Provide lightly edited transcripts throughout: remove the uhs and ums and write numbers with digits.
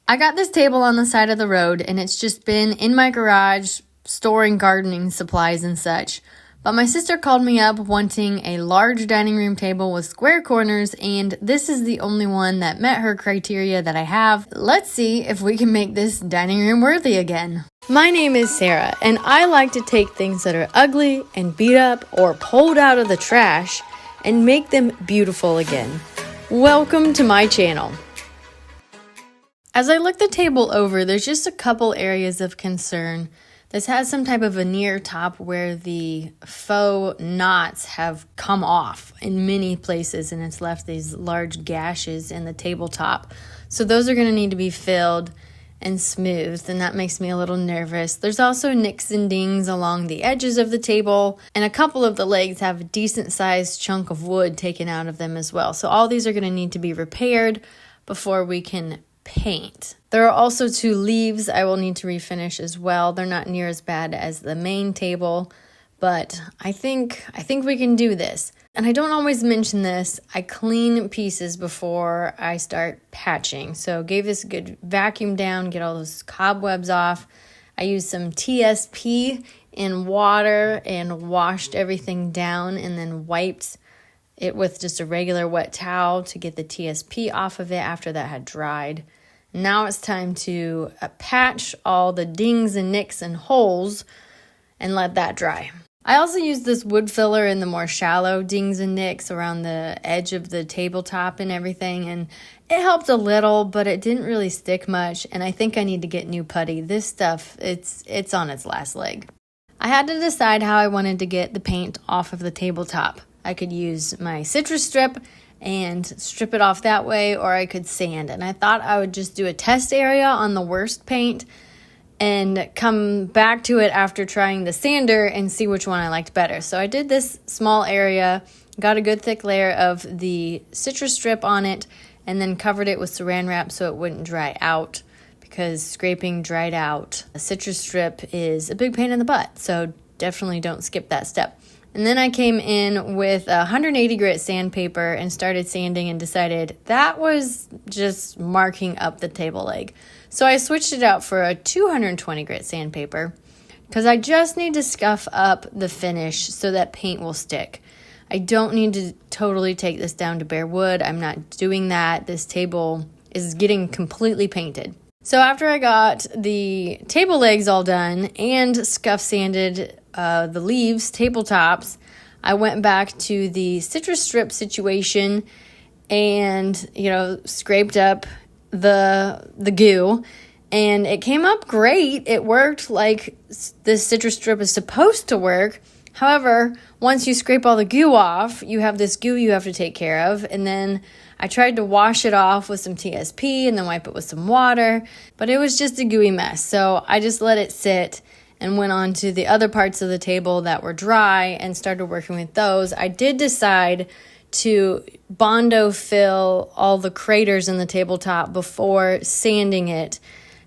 I got this table on the side of the road, and it's just been in my garage storing gardening supplies and such. But my sister called me up wanting a large dining room table with square corners, and this is the only one that met her criteria that I have. Let's see if we can make this dining room worthy again. My name is Sarah, and I like to take things that are ugly and beat up or pulled out of the trash and make them beautiful again. Welcome to my channel. As I look the table over, there's just a couple areas of concern. This has some type of veneer top where the faux knots have come off in many places, and it's left these large gashes in the tabletop. So those are going to need to be filled and smoothed, and that makes me a little nervous. There's also nicks and dings along the edges of the table, and a couple of the legs have a decent sized chunk of wood taken out of them as well. So all these are going to need to be repaired before we can paint. There are also 2 leaves I will need to refinish as well. They're not near as bad as the main table, but I think we can do this. And I don't always mention this, I clean pieces before I start patching. So gave this a good vacuum down, get all those cobwebs off. I used some TSP in water and washed everything down, and then wiped it with just a regular wet towel to get the TSP off of it after that had dried. Now it's time to patch all the dings and nicks and holes and let that dry. I also used this wood filler in the more shallow dings and nicks around the edge of the tabletop and everything, and it helped a little, but it didn't really stick much, and I think I need to get new putty. This stuff, it's on its last leg. I had to decide how I wanted to get the paint off of the tabletop. I could use my citrus strip and strip it off that way, or I could sand. And I thought I would just do a test area on the worst paint and come back to it after trying the sander and see which one I liked better. So I did this small area, got a good thick layer of the citrus strip on it, and then covered it with saran wrap so it wouldn't dry out, because scraping dried out a citrus strip is a big pain in the butt. So definitely don't skip that step. And then I came in with 180 grit sandpaper and started sanding, and decided that was just marking up the table leg. So I switched it out for a 220 grit sandpaper because I just need to scuff up the finish so that paint will stick. I don't need to totally take this down to bare wood. I'm not doing that. This table is getting completely painted. So after I got the table legs all done and scuff sanded the leaves, tabletops, I went back to the citrus strip situation and, scraped up the goo, and it came up great. It worked like this citrus strip is supposed to work. However, once you scrape all the goo off, you have this goo you have to take care of, and then I tried to wash it off with some TSP and then wipe it with some water, but it was just a gooey mess. So I just let it sit and went on to the other parts of the table that were dry and started working with those. I did decide to Bondo fill all the craters in the tabletop before sanding it.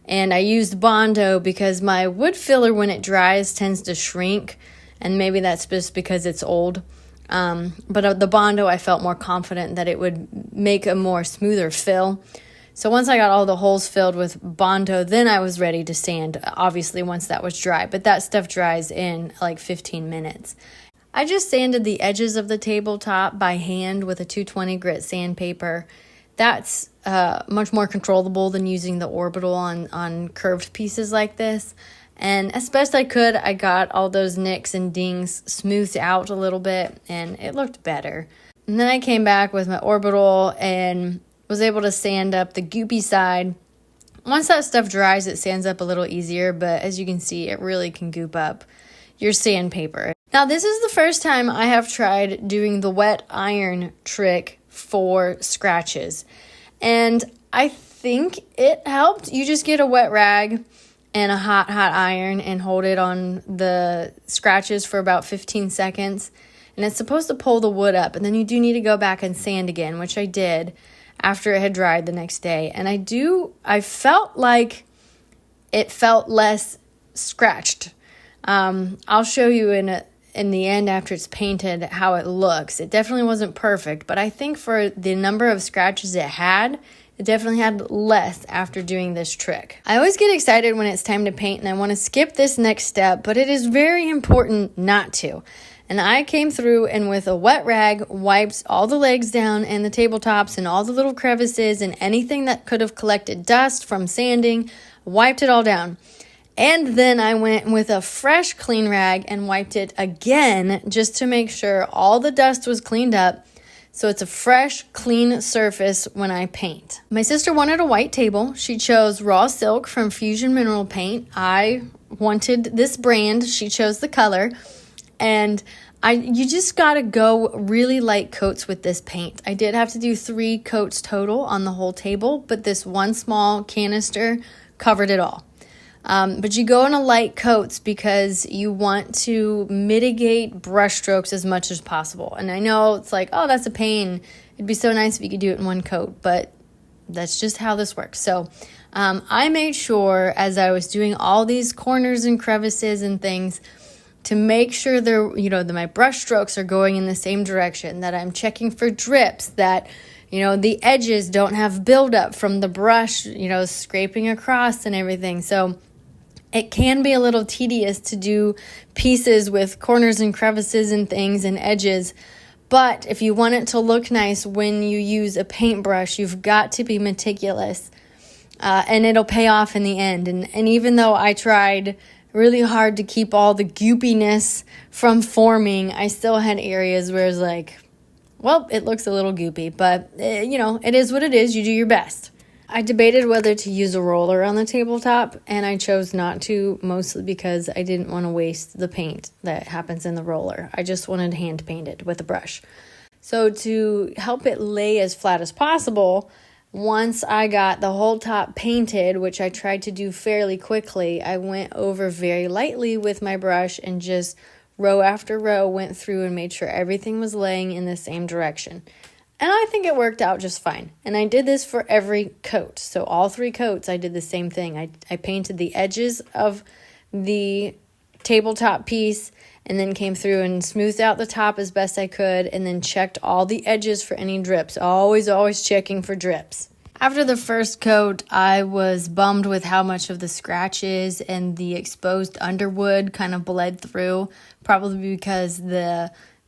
And I used Bondo because my wood filler, when it dries, tends to shrink, and maybe that's just because it's old. But the Bondo, I felt more confident that it would make a more smoother fill. So once I got all the holes filled with Bondo, then I was ready to sand, obviously, once that was dry. But that stuff dries in like 15 minutes. I just sanded the edges of the tabletop by hand with a 220 grit sandpaper. That's much more controllable than using the orbital on curved pieces like this. And as best I could, I got all those nicks and dings smoothed out a little bit, and it looked better. And then I came back with my orbital and was able to sand up the goopy side. Once that stuff dries, it sands up a little easier, but as you can see, it really can goop up your sandpaper. Now, this is the first time I have tried doing the wet iron trick for scratches, and I think it helped. You just get a wet rag and a hot iron and hold it on the scratches for about 15 seconds, and it's supposed to pull the wood up, and then you do need to go back and sand again, which I did after it had dried the next day. And I felt like it felt less scratched. I'll show you in the end after it's painted how it looks. It definitely wasn't perfect, but I think for the number of scratches it had It definitely had less after doing this trick. I always get excited when it's time to paint and I want to skip this next step, but it is very important not to. And I came through and with a wet rag wiped all the legs down and the tabletops and all the little crevices and anything that could have collected dust from sanding, wiped it all down. And then I went with a fresh clean rag and wiped it again just to make sure all the dust was cleaned up. So it's a fresh, clean surface when I paint. My sister wanted a white table. She chose Raw Silk from Fusion Mineral Paint. I wanted this brand. She chose the color. And you just gotta go really light coats with this paint. I did have to do 3 coats total on the whole table, but this one small canister covered it all. But you go in a light coats because you want to mitigate brush strokes as much as possible. And I know it's like, oh, that's a pain. It'd be so nice if you could do it in one coat, but that's just how this works. So I made sure as I was doing all these corners and crevices and things to make sure that my brush strokes are going in the same direction, that I'm checking for drips, that the edges don't have buildup from the brush, scraping across and everything. So it can be a little tedious to do pieces with corners and crevices and things and edges. But if you want it to look nice when you use a paintbrush, you've got to be meticulous. And it'll pay off in the end. And even though I tried really hard to keep all the goopiness from forming, I still had areas where it's like, well, it looks a little goopy, but it is what it is. You do your best. I debated whether to use a roller on the tabletop, and I chose not to, mostly because I didn't want to waste the paint that happens in the roller. I just wanted hand painted with a brush. So to help it lay as flat as possible, once I got the whole top painted, which I tried to do fairly quickly, I went over very lightly with my brush and just row after row went through and made sure everything was laying in the same direction. And I think it worked out just fine. And I did this for every coat. So all 3 coats, I did the same thing. I painted the edges of the tabletop piece and then came through and smoothed out the top as best I could and then checked all the edges for any drips. Always checking for drips. After the first coat, I was bummed with how much of the scratches and the exposed underwood kind of bled through, probably because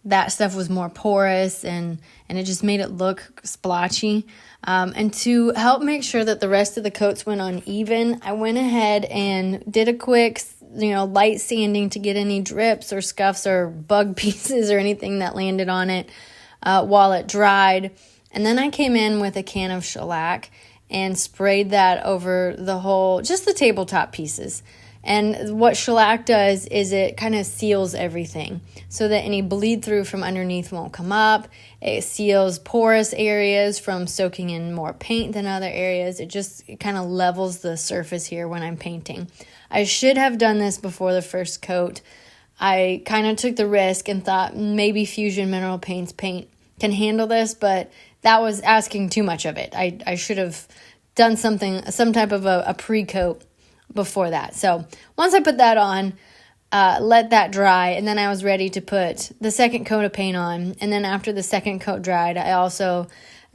that stuff was more porous and it just made it look splotchy. And to help make sure that the rest of the coats went on even, I went ahead and did a quick light sanding to get any drips or scuffs or bug pieces or anything that landed on it while it dried. And then I came in with a can of shellac and sprayed that over just the tabletop pieces. And what shellac does is it kind of seals everything so that any bleed through from underneath won't come up. It seals porous areas from soaking in more paint than other areas. It kind of levels the surface here when I'm painting. I should have done this before the first coat. I kind of took the risk and thought maybe Fusion Mineral Paint's paint can handle this, but that was asking too much of it. I should have done some type of a pre-coat before that. So once I put that on, let that dry, and then I was ready to put the second coat of paint on. And then after the second coat dried, I also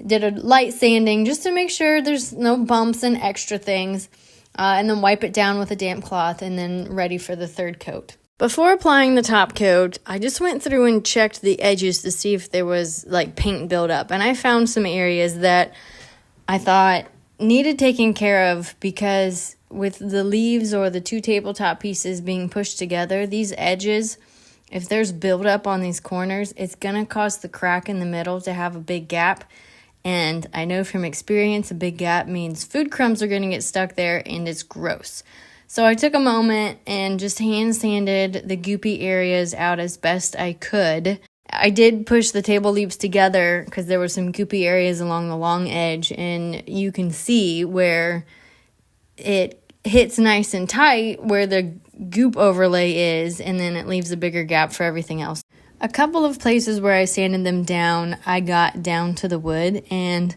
did a light sanding just to make sure there's no bumps and extra things, and then wipe it down with a damp cloth and then ready for the third coat. Before applying the top coat, I just went through and checked the edges to see if there was paint buildup, and I found some areas that I thought needed taking care of because with the leaves or the 2 tabletop pieces being pushed together, these edges, if there's buildup on these corners, it's going to cause the crack in the middle to have a big gap. And I know from experience, a big gap means food crumbs are going to get stuck there and it's gross. So I took a moment and just hand sanded the goopy areas out as best I could. I did push the table leaves together because there were some goopy areas along the long edge, and you can see where it hits nice and tight where the goop overlay is, and then it leaves a bigger gap for everything else. A couple of places where I sanded them down, I got down to the wood, and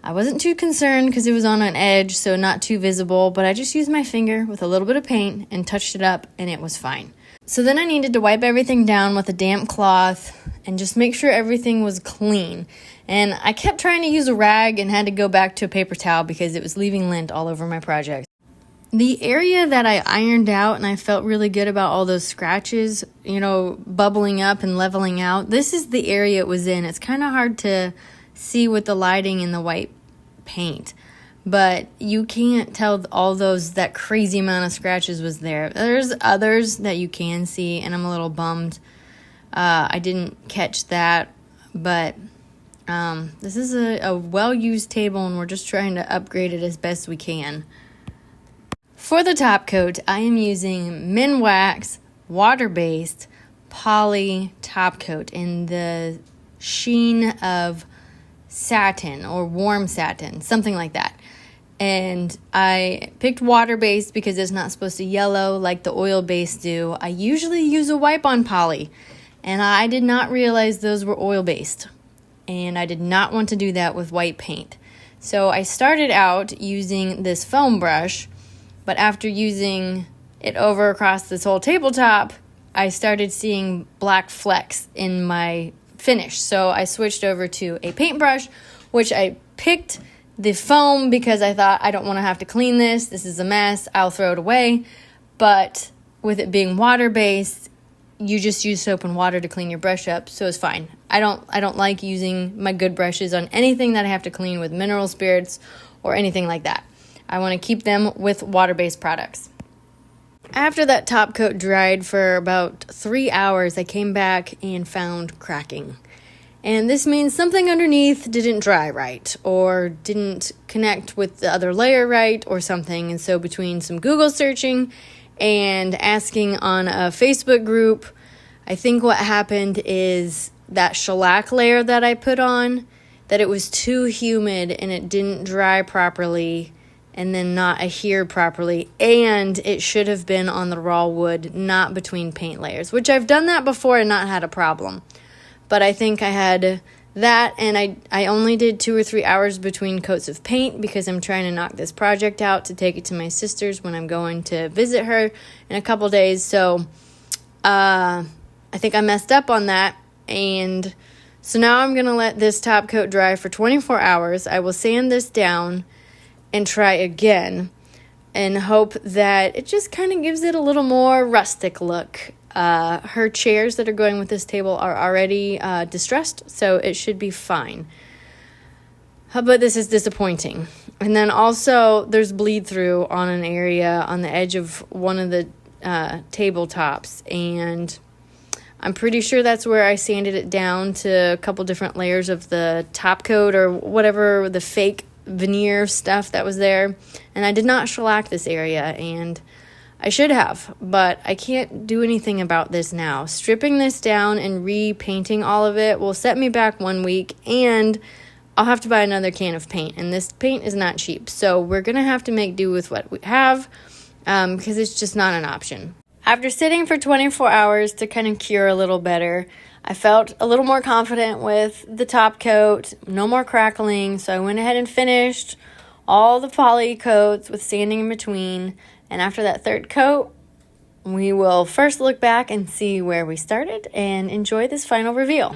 I wasn't too concerned because it was on an edge, so not too visible, but I just used my finger with a little bit of paint and touched it up, and it was fine. So then I needed to wipe everything down with a damp cloth and just make sure everything was clean. And I kept trying to use a rag and had to go back to a paper towel because it was leaving lint all over my project. The area that I ironed out and I felt really good about all those scratches, bubbling up and leveling out, this is the area it was in. It's kind of hard to see with the lighting and the white paint, but you can't tell that crazy amount of scratches was there. There's others that you can see, and I'm a little bummed I didn't catch that, but this is a well-used table, and we're just trying to upgrade it as best we can. For the top coat, I am using Minwax water-based poly top coat in the sheen of satin or warm satin, something like that. And I picked water-based because it's not supposed to yellow like the oil-based do. I usually use a wipe-on poly, and I did not realize those were oil-based. And I did not want to do that with white paint. So I started out using this foam brush, but after using it over across this whole tabletop, I started seeing black flecks in my finish. So I switched over to a paintbrush, which I picked the foam because I thought I don't want to have to clean this. This is a mess. I'll throw it away. But with it being water-based, you just use soap and water to clean your brush up, so it's fine. I don't like using my good brushes on anything that I have to clean with mineral spirits or anything like that. I want to keep them with water-based products. After that top coat dried for about 3 hours, I came back and found cracking. And this means something underneath didn't dry right or didn't connect with the other layer right or something. And so between some Google searching and asking on a Facebook group, I think what happened is that shellac layer that I put on, that it was too humid and it didn't dry properly and then not adhere properly, and it should have been on the raw wood, not between paint layers, which I've done that before and not had a problem. But I think I had that, and I only did 2 or 3 hours between coats of paint because I'm trying to knock this project out to take it to my sister's when I'm going to visit her in a couple days. So I think I messed up on that, and so now I'm going to let this top coat dry for 24 hours. I will sand this down and try again and hope that it just kind of gives it a little more rustic look. Her chairs that are going with this table are already distressed, so it should be fine. But this is disappointing. And then also there's bleed through on an area on the edge of one of the tabletops, and I'm pretty sure that's where I sanded it down to a couple different layers of the top coat or whatever the fake veneer stuff that was there. And I did not shellac this area, and I should have, but I can't do anything about this now. Stripping this down and repainting all of it will set me back 1 week, and I'll have to buy another can of paint, and this paint is not cheap. So we're going to have to make do with what we have because it's just not an option. After sitting for 24 hours to kind of cure a little better, I felt a little more confident with the top coat, no more crackling, so I went ahead and finished all the poly coats with sanding in between. And after that third coat, we will first look back and see where we started and enjoy this final reveal.